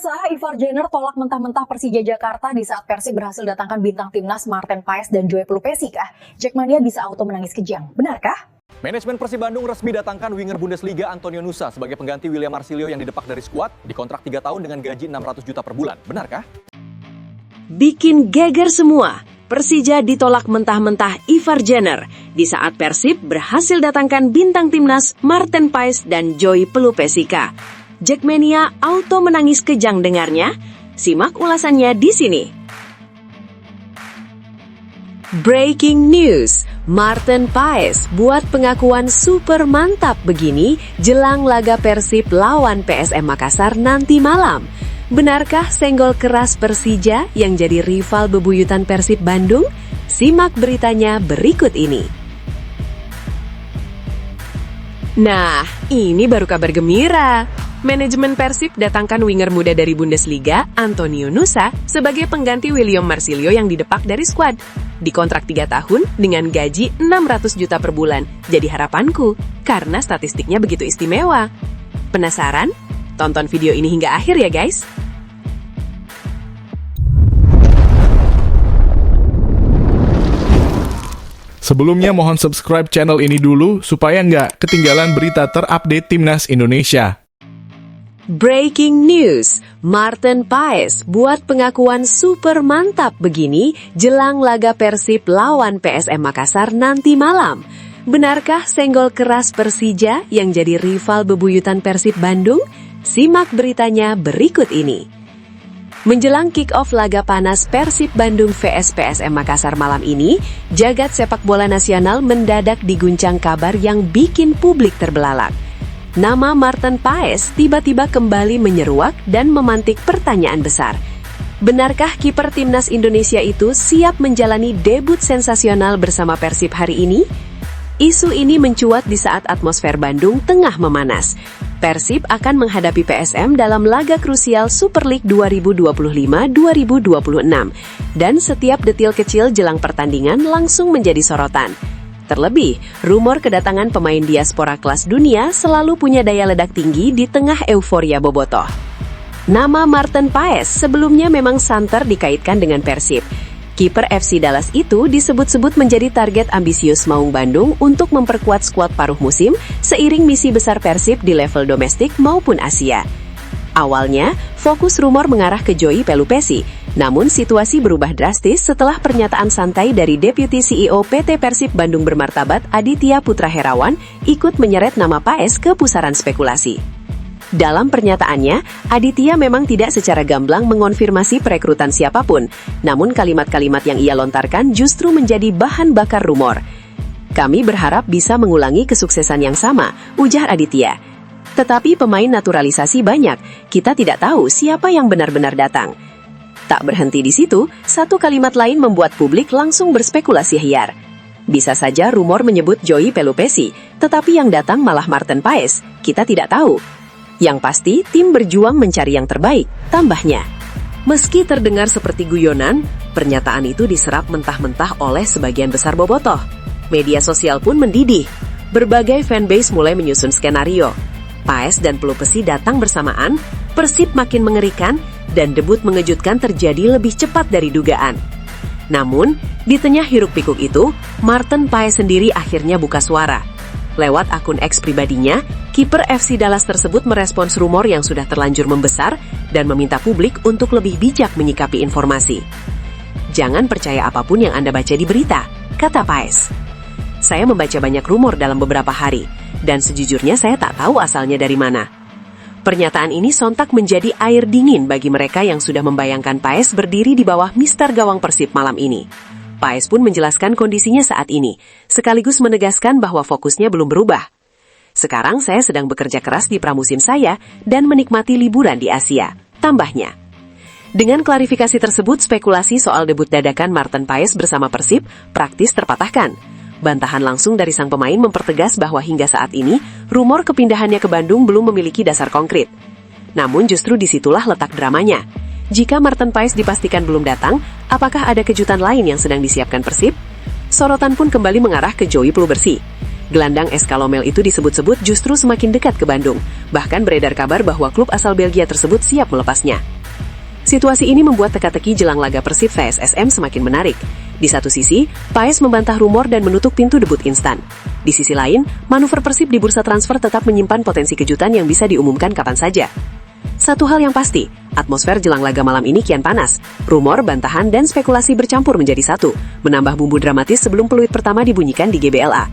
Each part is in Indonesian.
Pemirsa, Ivar Jenner tolak mentah-mentah Persija Jakarta di saat Persib berhasil datangkan bintang timnas Marten Paes dan Joey Pelupesi kah? Jackmania bisa auto menangis kejang, benarkah? Manajemen Persib Bandung resmi datangkan winger Bundesliga Antonio Nusa sebagai pengganti William Marsilio yang didepak dari skuad di kontrak 3 tahun dengan gaji 600 juta per bulan, benarkah? Bikin geger semua. Persija ditolak mentah-mentah Ivar Jenner di saat Persib berhasil datangkan bintang timnas Marten Paes dan Joey Pelupesi. Jackmania auto menangis kejang dengarnya. Simak ulasannya di sini. Breaking news, Marten Paes buat pengakuan super mantap begini jelang laga Persib lawan PSM Makassar nanti malam. Benarkah senggol keras Persija yang jadi rival bebuyutan Persib Bandung? Simak beritanya berikut ini. Nah, ini baru kabar gembira. Manajemen Persib datangkan winger muda dari Bundesliga, Antonio Nusa, sebagai pengganti William Marsilio yang didepak dari skuad. Di kontrak 3 tahun dengan gaji 600 juta per bulan. Jadi harapanku, karena statistiknya begitu istimewa. Penasaran? Tonton video ini hingga akhir ya guys. Sebelumnya mohon subscribe channel ini dulu supaya nggak ketinggalan berita terupdate Timnas Indonesia. Breaking news, Marten Paes buat pengakuan super mantap begini jelang laga Persib lawan PSM Makassar nanti malam. Benarkah senggol keras Persija yang jadi rival bebuyutan Persib Bandung? Simak beritanya berikut ini. Menjelang kick-off laga panas Persib Bandung vs PSM Makassar malam ini, jagat sepak bola nasional mendadak diguncang kabar yang bikin publik terbelalak. Nama Marten Paes tiba-tiba kembali menyeruak dan memantik pertanyaan besar. Benarkah kiper timnas Indonesia itu siap menjalani debut sensasional bersama Persib hari ini? Isu ini mencuat di saat atmosfer Bandung tengah memanas. Persib akan menghadapi PSM dalam laga krusial Super League 2025-2026. Dan setiap detil kecil jelang pertandingan langsung menjadi sorotan. Terlebih, rumor kedatangan pemain diaspora kelas dunia selalu punya daya ledak tinggi di tengah euforia bobotoh. Nama Marten Paes sebelumnya memang santer dikaitkan dengan Persib. Kiper FC Dallas itu disebut-sebut menjadi target ambisius Maung Bandung untuk memperkuat skuad paruh musim seiring misi besar Persib di level domestik maupun Asia. Awalnya, fokus rumor mengarah ke Joey Pelupesi, namun situasi berubah drastis setelah pernyataan santai dari Deputy CEO PT Persib Bandung bermartabat Aditya Putra Herawan ikut menyeret nama Paes ke pusaran spekulasi. Dalam pernyataannya, Aditya memang tidak secara gamblang mengonfirmasi perekrutan siapapun, namun kalimat-kalimat yang ia lontarkan justru menjadi bahan bakar rumor. Kami berharap bisa mengulangi kesuksesan yang sama, ujar Aditya. Tetapi pemain naturalisasi banyak, kita tidak tahu siapa yang benar-benar datang. Tak berhenti di situ, satu kalimat lain membuat publik langsung berspekulasi liar. Bisa saja rumor menyebut Joey Pelupesi, tetapi yang datang malah Marten Paes, kita tidak tahu. Yang pasti, tim berjuang mencari yang terbaik, tambahnya. Meski terdengar seperti guyonan, pernyataan itu diserap mentah-mentah oleh sebagian besar bobotoh. Media sosial pun mendidih. Berbagai fanbase mulai menyusun skenario. Paes dan Pelupesi datang bersamaan, Persib makin mengerikan, dan debut mengejutkan terjadi lebih cepat dari dugaan. Namun, di tengah hiruk-pikuk itu, Marten Paes sendiri akhirnya buka suara. Lewat akun X pribadinya, kiper FC Dallas tersebut merespons rumor yang sudah terlanjur membesar dan meminta publik untuk lebih bijak menyikapi informasi. Jangan percaya apapun yang Anda baca di berita, kata Paes. Saya membaca banyak rumor dalam beberapa hari, dan sejujurnya saya tak tahu asalnya dari mana. Pernyataan ini sontak menjadi air dingin bagi mereka yang sudah membayangkan Paes berdiri di bawah mister gawang Persib malam ini. Paes pun menjelaskan kondisinya saat ini, sekaligus menegaskan bahwa fokusnya belum berubah. Sekarang saya sedang bekerja keras di pramusim saya dan menikmati liburan di Asia, tambahnya. Dengan klarifikasi tersebut, spekulasi soal debut dadakan Marten Paes bersama Persib praktis terpatahkan. Bantahan langsung dari sang pemain mempertegas bahwa hingga saat ini, rumor kepindahannya ke Bandung belum memiliki dasar konkret. Namun justru disitulah letak dramanya. Jika Marten Paes dipastikan belum datang, apakah ada kejutan lain yang sedang disiapkan Persib? Sorotan pun kembali mengarah ke Joey Pelupesi. Gelandang Escalomel itu disebut-sebut justru semakin dekat ke Bandung. Bahkan beredar kabar bahwa klub asal Belgia tersebut siap melepasnya. Situasi ini membuat teka-teki jelang laga Persib vs SM semakin menarik. Di satu sisi, Paes membantah rumor dan menutup pintu debut instan. Di sisi lain, manuver Persib di bursa transfer tetap menyimpan potensi kejutan yang bisa diumumkan kapan saja. Satu hal yang pasti, atmosfer jelang laga malam ini kian panas. Rumor, bantahan, dan spekulasi bercampur menjadi satu, menambah bumbu dramatis sebelum peluit pertama dibunyikan di GBLA.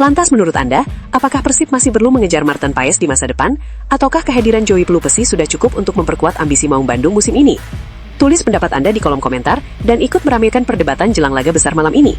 Lantas menurut Anda, apakah Persib masih perlu mengejar Marten Paes di masa depan? Ataukah kehadiran Joey Pelupesi sudah cukup untuk memperkuat ambisi Maung Bandung musim ini? Tulis pendapat Anda di kolom komentar dan ikut meramaikan perdebatan jelang laga besar malam ini.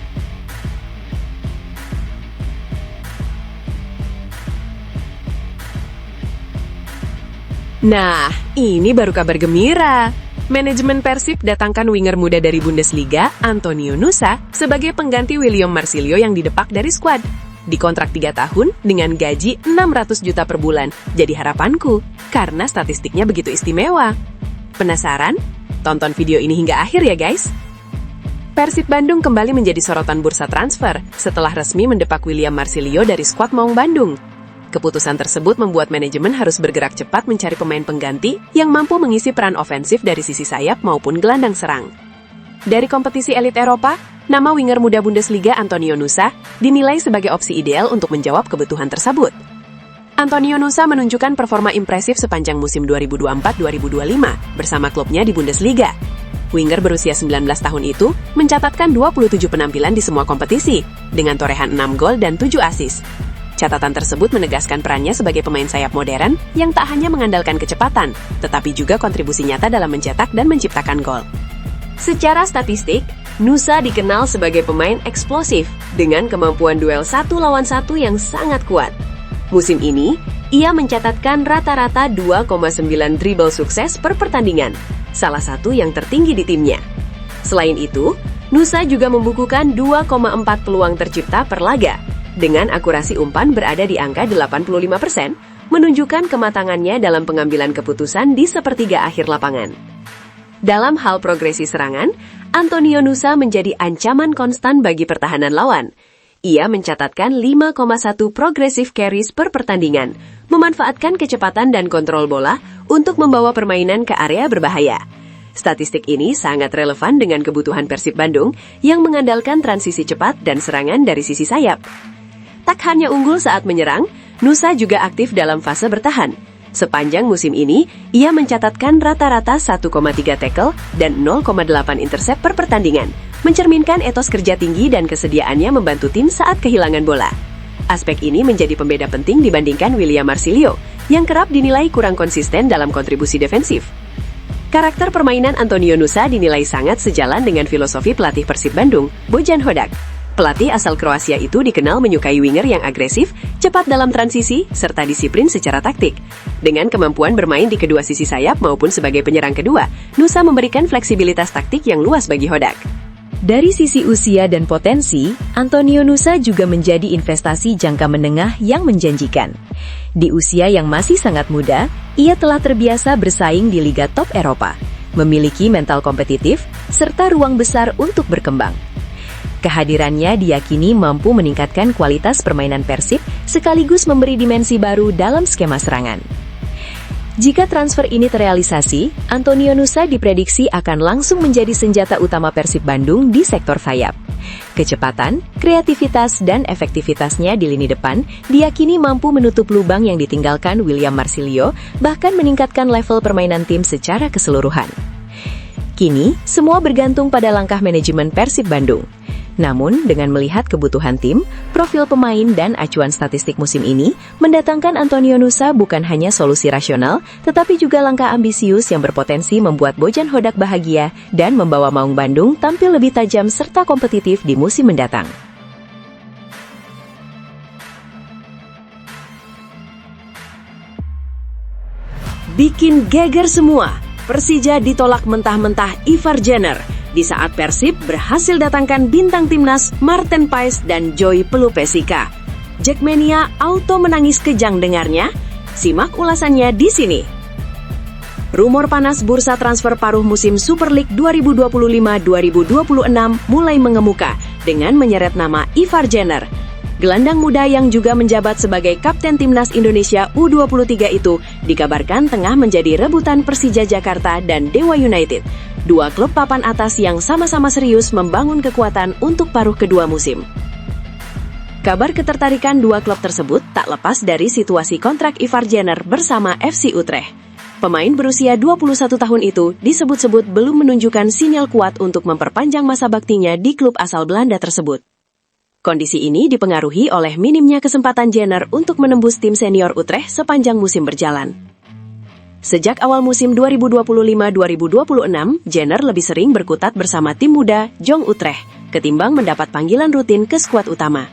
Nah, ini baru kabar gembira. Manajemen Persib datangkan winger muda dari Bundesliga, Antonio Nusa, sebagai pengganti William Marsilio yang didepak dari skuad. Dikontrak 3 tahun dengan gaji 600 juta per bulan. Jadi harapanku, karena statistiknya begitu istimewa. Penasaran? Tonton video ini hingga akhir ya guys. Persib Bandung kembali menjadi sorotan bursa transfer setelah resmi mendepak William Marsilio dari skuad Maung Bandung. Keputusan tersebut membuat manajemen harus bergerak cepat mencari pemain pengganti yang mampu mengisi peran ofensif dari sisi sayap maupun gelandang serang. Dari kompetisi elit Eropa, nama winger muda Bundesliga Antonio Nusa dinilai sebagai opsi ideal untuk menjawab kebutuhan tersebut. Antonio Nusa menunjukkan performa impresif sepanjang musim 2024-2025 bersama klubnya di Bundesliga. Winger berusia 19 tahun itu mencatatkan 27 penampilan di semua kompetisi dengan torehan 6 gol dan 7 assist. Catatan tersebut menegaskan perannya sebagai pemain sayap modern yang tak hanya mengandalkan kecepatan, tetapi juga kontribusi nyata dalam mencetak dan menciptakan gol. Secara statistik, Nusa dikenal sebagai pemain eksplosif dengan kemampuan duel 1 lawan 1 yang sangat kuat. Musim ini, ia mencatatkan rata-rata 2,9 dribble sukses per pertandingan, salah satu yang tertinggi di timnya. Selain itu, Nusa juga membukukan 2,4 peluang tercipta per laga, dengan akurasi umpan berada di angka 85%, menunjukkan kematangannya dalam pengambilan keputusan di sepertiga akhir lapangan. Dalam hal progresi serangan, Antonio Nusa menjadi ancaman konstan bagi pertahanan lawan. Ia mencatatkan 5,1 progressive carries per pertandingan, memanfaatkan kecepatan dan kontrol bola untuk membawa permainan ke area berbahaya. Statistik ini sangat relevan dengan kebutuhan Persib Bandung yang mengandalkan transisi cepat dan serangan dari sisi sayap. Tak hanya unggul saat menyerang, Nusa juga aktif dalam fase bertahan. Sepanjang musim ini, ia mencatatkan rata-rata 1,3 tackle dan 0,8 intercept per pertandingan, mencerminkan etos kerja tinggi dan kesediaannya membantu tim saat kehilangan bola. Aspek ini menjadi pembeda penting dibandingkan William Marsilio, yang kerap dinilai kurang konsisten dalam kontribusi defensif. Karakter permainan Antonio Nusa dinilai sangat sejalan dengan filosofi pelatih Persib Bandung, Bojan Hodak. Pelatih asal Kroasia itu dikenal menyukai winger yang agresif, cepat dalam transisi, serta disiplin secara taktik. Dengan kemampuan bermain di kedua sisi sayap maupun sebagai penyerang kedua, Nusa memberikan fleksibilitas taktik yang luas bagi Hodak. Dari sisi usia dan potensi, Antonio Nusa juga menjadi investasi jangka menengah yang menjanjikan. Di usia yang masih sangat muda, ia telah terbiasa bersaing di liga top Eropa, memiliki mental kompetitif, serta ruang besar untuk berkembang. Kehadirannya diyakini mampu meningkatkan kualitas permainan Persib sekaligus memberi dimensi baru dalam skema serangan. Jika transfer ini terrealisasi, Antonio Nusa diprediksi akan langsung menjadi senjata utama Persib Bandung di sektor sayap. Kecepatan, kreativitas, dan efektivitasnya di lini depan diyakini mampu menutup lubang yang ditinggalkan William Marsilio, bahkan meningkatkan level permainan tim secara keseluruhan. Kini, semua bergantung pada langkah manajemen Persib Bandung. Namun, dengan melihat kebutuhan tim, profil pemain, dan acuan statistik musim ini, mendatangkan Antonio Nusa bukan hanya solusi rasional, tetapi juga langkah ambisius yang berpotensi membuat Bojan Hodak bahagia dan membawa Maung Bandung tampil lebih tajam serta kompetitif di musim mendatang. Bikin geger semua, Persija ditolak mentah-mentah Ivar Jenner di saat Persib berhasil datangkan bintang timnas Marten Paes dan Joey Pelupesika. Jackmania auto menangis kejang dengarnya. Simak ulasannya di sini. Rumor panas bursa transfer paruh musim Super League 2025-2026 mulai mengemuka dengan menyeret nama Ivar Jenner. Gelandang muda yang juga menjabat sebagai Kapten Timnas Indonesia U23 itu dikabarkan tengah menjadi rebutan Persija Jakarta dan Dewa United, dua klub papan atas yang sama-sama serius membangun kekuatan untuk paruh kedua musim. Kabar ketertarikan dua klub tersebut tak lepas dari situasi kontrak Ivar Jenner bersama FC Utrecht. Pemain berusia 21 tahun itu disebut-sebut belum menunjukkan sinyal kuat untuk memperpanjang masa baktinya di klub asal Belanda tersebut. Kondisi ini dipengaruhi oleh minimnya kesempatan Jenner untuk menembus tim senior Utrecht sepanjang musim berjalan. Sejak awal musim 2025-2026, Jenner lebih sering berkutat bersama tim muda Jong Utrecht ketimbang mendapat panggilan rutin ke skuad utama.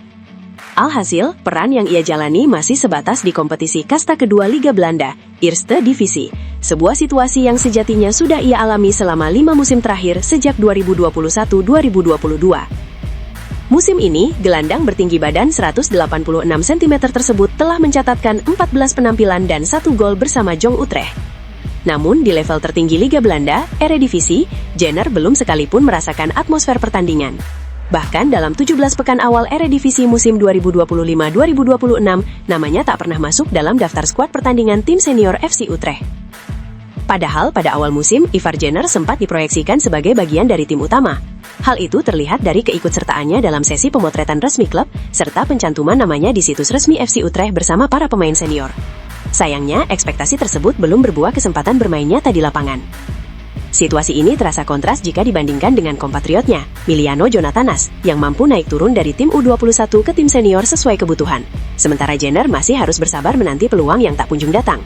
Alhasil, peran yang ia jalani masih sebatas di kompetisi kasta kedua Liga Belanda, Eerste Divisie, sebuah situasi yang sejatinya sudah ia alami selama 5 musim terakhir sejak 2021-2022. Musim ini, gelandang bertinggi badan 186 cm tersebut telah mencatatkan 14 penampilan dan 1 gol bersama Jong Utrecht. Namun, di level tertinggi Liga Belanda, Eredivisie, Jenner belum sekalipun merasakan atmosfer pertandingan. Bahkan dalam 17 pekan awal Eredivisie musim 2025-2026, namanya tak pernah masuk dalam daftar skuad pertandingan tim senior FC Utrecht. Padahal pada awal musim, Ivar Jenner sempat diproyeksikan sebagai bagian dari tim utama. Hal itu terlihat dari keikutsertaannya dalam sesi pemotretan resmi klub, serta pencantuman namanya di situs resmi FC Utrecht bersama para pemain senior. Sayangnya, ekspektasi tersebut belum berbuah kesempatan bermain nyata di lapangan. Situasi ini terasa kontras jika dibandingkan dengan kompatriotnya, Miliano Jonathanas, yang mampu naik turun dari tim U21 ke tim senior sesuai kebutuhan. Sementara Jenner masih harus bersabar menanti peluang yang tak kunjung datang.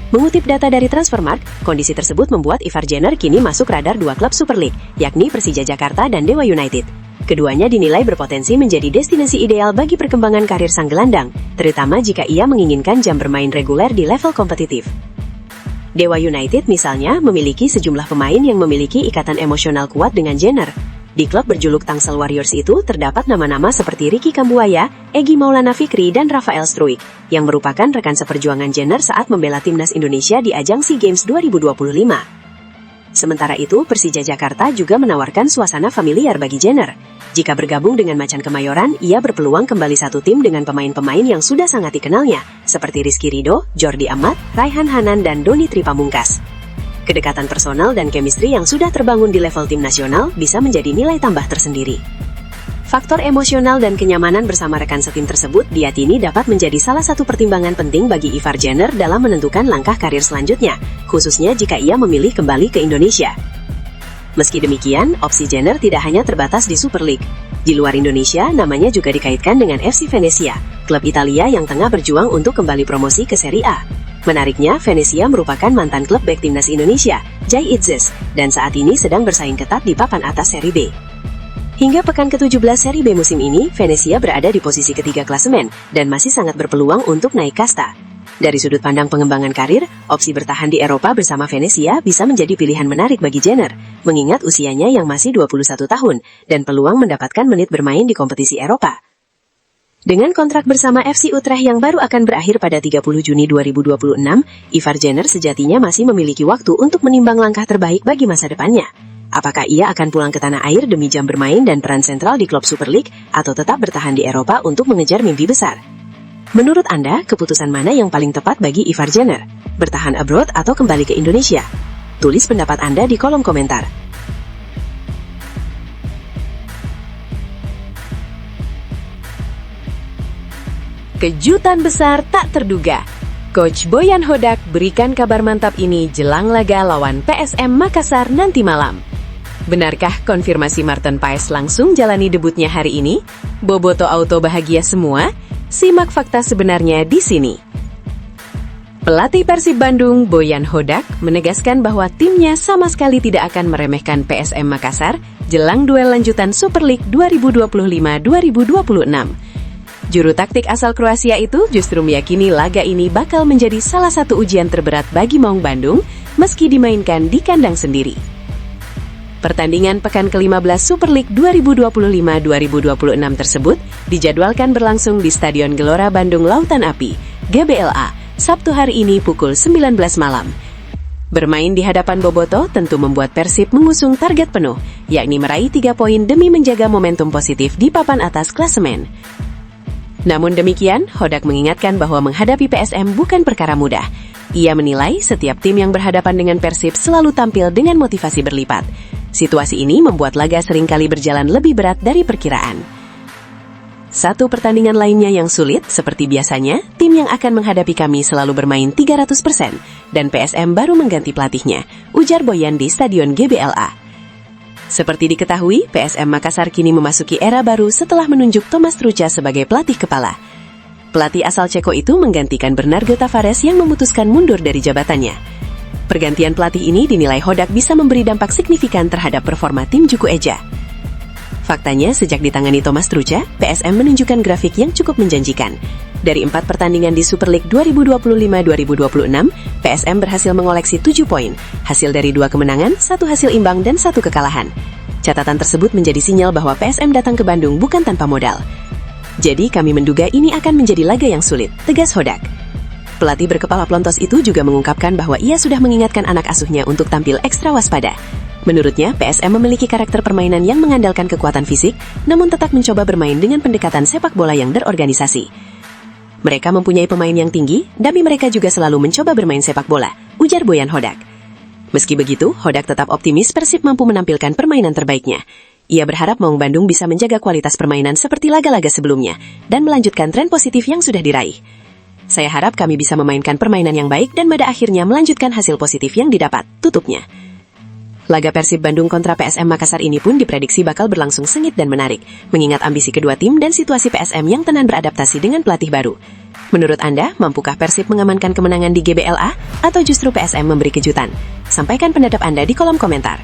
Mengutip data dari Transfermarkt, kondisi tersebut membuat Ivar Jenner kini masuk radar dua klub Super League, yakni Persija Jakarta dan Dewa United. Keduanya dinilai berpotensi menjadi destinasi ideal bagi perkembangan karir sang gelandang, terutama jika ia menginginkan jam bermain reguler di level kompetitif. Dewa United misalnya memiliki sejumlah pemain yang memiliki ikatan emosional kuat dengan Jenner. Di klub berjuluk Tangsel Warriors itu terdapat nama-nama seperti Ricky Kambuaya, Egy Maulana Fikri, dan Rafael Struijk, yang merupakan rekan seperjuangan Jenner saat membela timnas Indonesia di ajang SEA Games 2025. Sementara itu, Persija Jakarta juga menawarkan suasana familiar bagi Jenner. Jika bergabung dengan Macan Kemayoran, ia berpeluang kembali satu tim dengan pemain-pemain yang sudah sangat dikenalnya, seperti Rizky Ridho, Jordi Amat, Raihan Hanan, dan Doni Tripamungkas. Kedekatan personal dan chemistry yang sudah terbangun di level tim nasional bisa menjadi nilai tambah tersendiri. Faktor emosional dan kenyamanan bersama rekan setim tersebut diyakini dapat menjadi salah satu pertimbangan penting bagi Ivar Jenner dalam menentukan langkah karir selanjutnya, khususnya jika ia memilih kembali ke Indonesia. Meski demikian, opsi Jenner tidak hanya terbatas di Super League. Di luar Indonesia, namanya juga dikaitkan dengan FC Venezia, klub Italia yang tengah berjuang untuk kembali promosi ke Serie A. Menariknya, Venezia merupakan mantan klub bek timnas Indonesia, Jai Itzes, dan saat ini sedang bersaing ketat di papan atas Serie B. Hingga pekan ke-17 Serie B musim ini, Venezia berada di posisi ketiga klasemen dan masih sangat berpeluang untuk naik kasta. Dari sudut pandang pengembangan karir, opsi bertahan di Eropa bersama Venezia bisa menjadi pilihan menarik bagi Jenner, mengingat usianya yang masih 21 tahun dan peluang mendapatkan menit bermain di kompetisi Eropa. Dengan kontrak bersama FC Utrecht yang baru akan berakhir pada 30 Juni 2026, Ivar Jenner sejatinya masih memiliki waktu untuk menimbang langkah terbaik bagi masa depannya. Apakah ia akan pulang ke tanah air demi jam bermain dan peran sentral di klub Super League, atau tetap bertahan di Eropa untuk mengejar mimpi besar? Menurut Anda, keputusan mana yang paling tepat bagi Ivar Jenner? Bertahan abroad atau kembali ke Indonesia? Tulis pendapat Anda di kolom komentar. Kejutan besar tak terduga. Coach Boyan Hodak berikan kabar mantap ini jelang laga lawan PSM Makassar nanti malam. Benarkah konfirmasi Maarten Paes langsung jalani debutnya hari ini? Boboto Auto bahagia semua? Simak fakta sebenarnya di sini. Pelatih Persib Bandung, Boyan Hodak, menegaskan bahwa timnya sama sekali tidak akan meremehkan PSM Makassar jelang duel lanjutan Super League 2025-2026. Juru taktik asal Kroasia itu justru meyakini laga ini bakal menjadi salah satu ujian terberat bagi Maung Bandung meski dimainkan di kandang sendiri. Pertandingan pekan ke-15 Super League 2025-2026 tersebut dijadwalkan berlangsung di Stadion Gelora Bandung Lautan Api, GBLA, Sabtu hari ini pukul 19 malam. Bermain di hadapan Boboto tentu membuat Persib mengusung target penuh, yakni meraih 3 poin demi menjaga momentum positif di papan atas klasemen. Namun demikian, Hodak mengingatkan bahwa menghadapi PSM bukan perkara mudah. Ia menilai setiap tim yang berhadapan dengan Persib selalu tampil dengan motivasi berlipat. Situasi ini membuat laga seringkali berjalan lebih berat dari perkiraan. Satu pertandingan lainnya yang sulit, seperti biasanya, tim yang akan menghadapi kami selalu bermain 300% dan PSM baru mengganti pelatihnya, ujar Boyan di Stadion GBLA. Seperti diketahui, PSM Makassar kini memasuki era baru setelah menunjuk Thomas Trucha sebagai pelatih kepala. Pelatih asal Ceko itu menggantikan Bernardo Tavares yang memutuskan mundur dari jabatannya. Pergantian pelatih ini dinilai Hodak bisa memberi dampak signifikan terhadap performa tim Juku Eja. Faktanya, sejak ditangani Thomas Trucha, PSM menunjukkan grafik yang cukup menjanjikan. Dari 4 pertandingan di Super League 2025-2026, PSM berhasil mengoleksi 7 poin, hasil dari 2 kemenangan, 1 hasil imbang, dan 1 kekalahan. Catatan tersebut menjadi sinyal bahwa PSM datang ke Bandung bukan tanpa modal. Jadi kami menduga ini akan menjadi laga yang sulit, tegas Hodak. Pelatih berkepala pelontos itu juga mengungkapkan bahwa ia sudah mengingatkan anak asuhnya untuk tampil ekstra waspada. Menurutnya, PSM memiliki karakter permainan yang mengandalkan kekuatan fisik, namun tetap mencoba bermain dengan pendekatan sepak bola yang berorganisasi. Mereka mempunyai pemain yang tinggi, tapi mereka juga selalu mencoba bermain sepak bola, ujar Boyan Hodak. Meski begitu, Hodak tetap optimis Persib mampu menampilkan permainan terbaiknya. Ia berharap Maung Bandung bisa menjaga kualitas permainan seperti laga-laga sebelumnya, dan melanjutkan tren positif yang sudah diraih. Saya harap kami bisa memainkan permainan yang baik dan pada akhirnya melanjutkan hasil positif yang didapat, tutupnya. Laga Persib Bandung kontra PSM Makassar ini pun diprediksi bakal berlangsung sengit dan menarik, mengingat ambisi kedua tim dan situasi PSM yang tenan beradaptasi dengan pelatih baru. Menurut Anda, mampukah Persib mengamankan kemenangan di GBLA, atau justru PSM memberi kejutan? Sampaikan pendapat Anda di kolom komentar.